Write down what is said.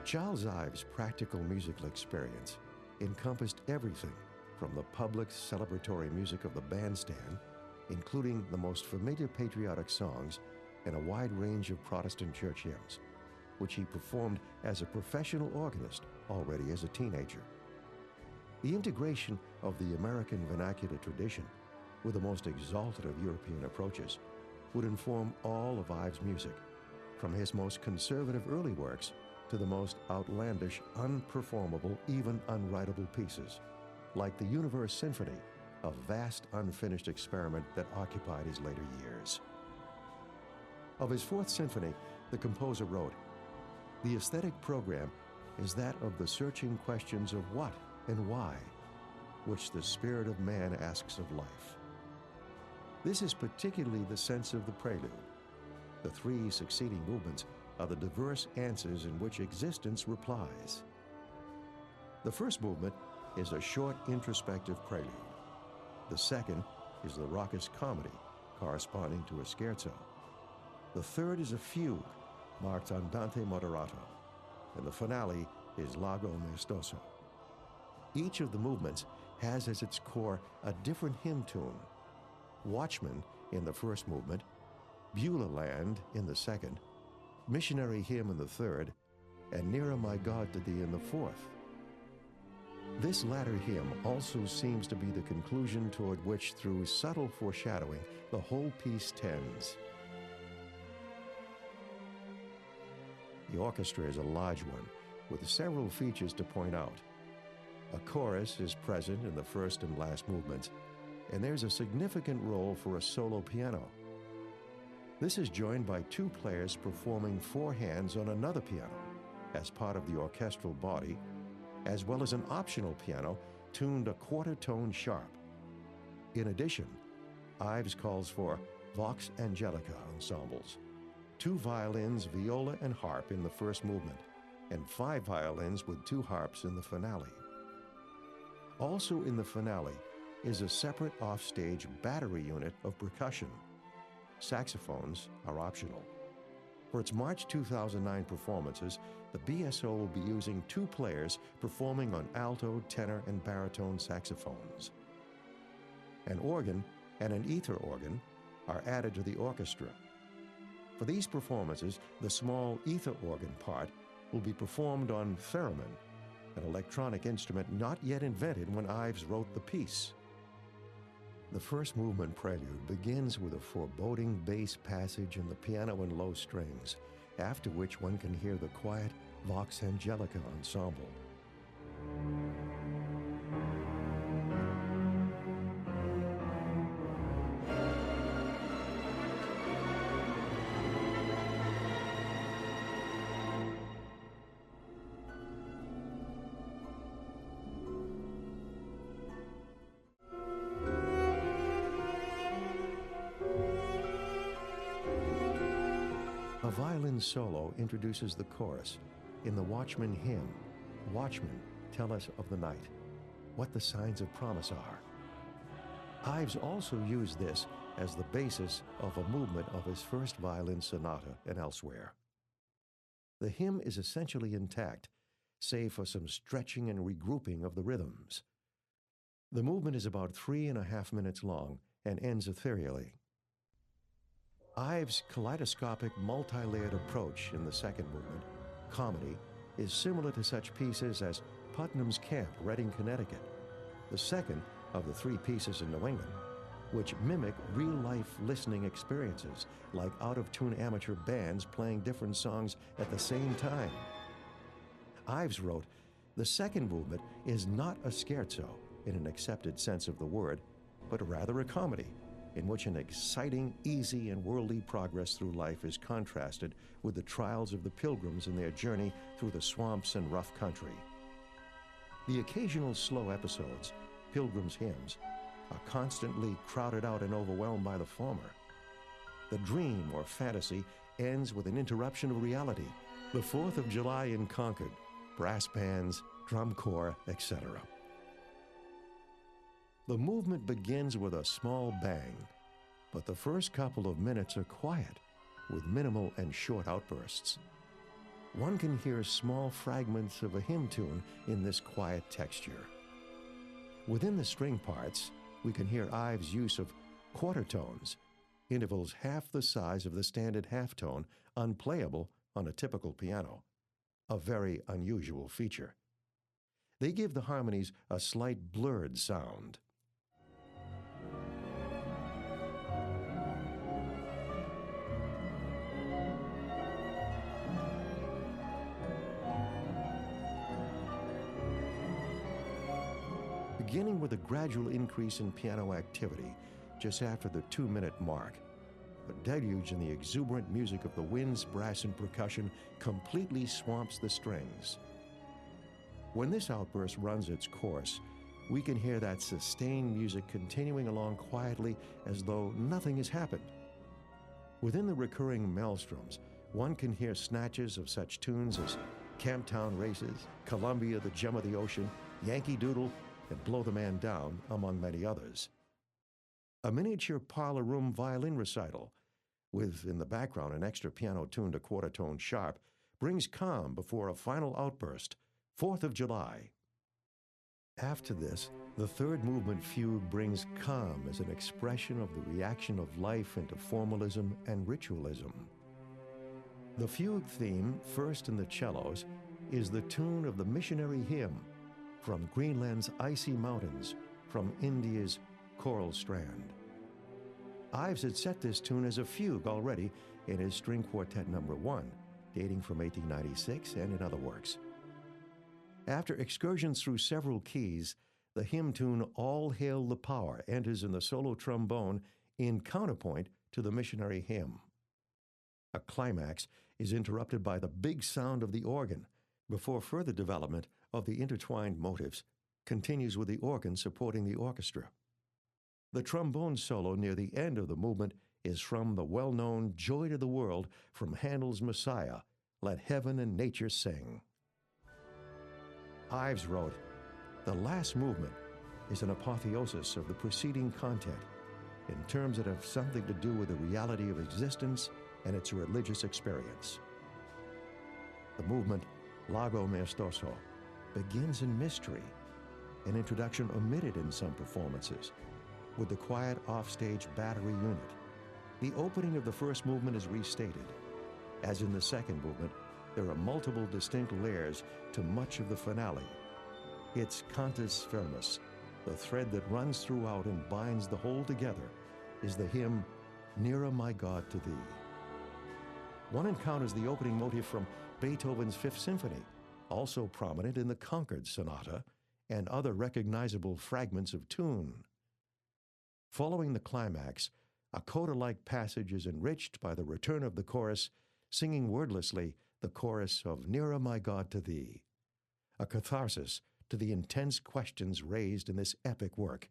Charles Ives' practical musical experience encompassed everything from the public celebratory music of the bandstand, including the most familiar patriotic songs and a wide range of Protestant church hymns, which he performed as a professional organist already as a teenager. The integration of the American vernacular tradition with the most exalted of European approaches would inform all of Ives' music, from his most conservative early works to the most outlandish, unperformable, even unwritable pieces, like the Universe Symphony, a vast unfinished experiment that occupied his later years. Of his Fourth Symphony, the composer wrote, "The aesthetic program is that of the searching questions of what and why, which the spirit of man asks of life." This is particularly the sense of the Prelude. The three succeeding movements are the diverse answers in which existence replies. The first movement is a short introspective prelude. The second is the raucous comedy, corresponding to a scherzo. The third is a fugue, marked Andante moderato, and the finale is Largo maestoso. Each of the movements has as its core a different hymn tune. Watchman in the first movement, Beulah Land in the second, Missionary Hymn in the third, and Nearer My God to Thee in the fourth. This latter hymn also seems to be the conclusion toward which, through subtle foreshadowing, the whole piece tends. The orchestra is a large one, with several features to point out. A chorus is present in the first and last movements, and there's a significant role for a solo piano. This is joined by two players performing four hands on another piano as part of the orchestral body, as well as an optional piano tuned a quarter tone sharp. In addition, Ives calls for Vox Angelica ensembles, 2 violins, viola, and harp in the first movement, and 5 violins with 2 harps in the finale. Also in the finale is a separate offstage battery unit of percussion. Saxophones are optional. For its March 2009 performances, the BSO will be using 2 players performing on alto, tenor, and baritone saxophones. An organ and an ether organ are added to the orchestra. For these performances, the small ether organ part will be performed on theremin, an electronic instrument not yet invented when Ives wrote the piece. The first movement prelude begins with a foreboding bass passage in the piano and low strings, after which one can hear the quiet Vox Angelica ensemble. A violin solo introduces the chorus. In the Watchman hymn, "Watchmen, tell us of the night, what the signs of promise are." Ives also used this as the basis of a movement of his first violin sonata and elsewhere. The hymn is essentially intact, save for some stretching and regrouping of the rhythms. The movement is about 3.5 minutes long and ends ethereally. Ives' kaleidoscopic, multi-layered approach in the second movement, comedy, is similar to such pieces as Putnam's Camp, Reading, Connecticut, the second of the 3 pieces in New England, which mimic real-life listening experiences, like out-of-tune amateur bands playing different songs at the same time. Ives wrote, "The second movement is not a scherzo in an accepted sense of the word, but rather a comedy, in which an exciting, easy, and worldly progress through life is contrasted with the trials of the pilgrims in their journey through the swamps and rough country. The occasional slow episodes, pilgrims' hymns, are constantly crowded out and overwhelmed by the former. The dream or fantasy ends with an interruption of reality, the 4th of July in Concord, brass bands, drum corps, etc. The movement begins with a small bang, but the first couple of minutes are quiet, with minimal and short outbursts. one can hear small fragments of a hymn tune in this quiet texture. Within the string parts, we can hear Ives' use of quarter tones, intervals half the size of the standard halftone, unplayable on a typical piano, a very unusual feature. They give the harmonies a slight blurred sound. Beginning with a gradual increase in piano activity just after the 2-minute mark, a deluge in the exuberant music of the winds, brass, and percussion completely swamps the strings. When this outburst runs its course, we can hear that sustained music continuing along quietly as though nothing has happened. Within the recurring maelstroms, one can hear snatches of such tunes as Camptown Races, Columbia, the Gem of the Ocean, Yankee Doodle, and Blow the Man Down, among many others. A miniature parlor room violin recital, with in the background an extra piano tuned a quarter tone sharp, brings calm before a final outburst, 4th of July. After this, the third movement fugue brings calm as an expression of the reaction of life into formalism and ritualism. The fugue theme, first in the cellos, is the tune of the missionary hymn, From Greenland's Icy Mountains, from India's Coral Strand. Ives had set this tune as a fugue already in his String Quartet No. 1, dating from 1896 and in other works. After excursions through several keys, the hymn tune All Hail the Power enters in the solo trombone in counterpoint to the missionary hymn. A climax is interrupted by the big sound of the organ, before further development of the intertwined motives continues with the organ supporting the orchestra. The trombone solo near the end of the movement is from the well-known Joy to the World from Handel's Messiah, Let Heaven and Nature Sing. Ives wrote, "The last movement is an apotheosis of the preceding content in terms that have something to do with the reality of existence and its religious experience." The movement Lago Maestoso begins in mystery, an introduction omitted in some performances, with the quiet offstage battery unit. The opening of the first movement is restated. As in the second movement, there are multiple distinct layers to much of the finale. Its cantus firmus, the thread that runs throughout and binds the whole together, is the hymn, Nearer My God to Thee. One encounters the opening motif from Beethoven's Fifth Symphony, also prominent in the Concord Sonata, and other recognizable fragments of tune. Following the climax, a coda-like passage is enriched by the return of the chorus, singing wordlessly the chorus of Nearer My God to Thee, a catharsis to the intense questions raised in this epic work.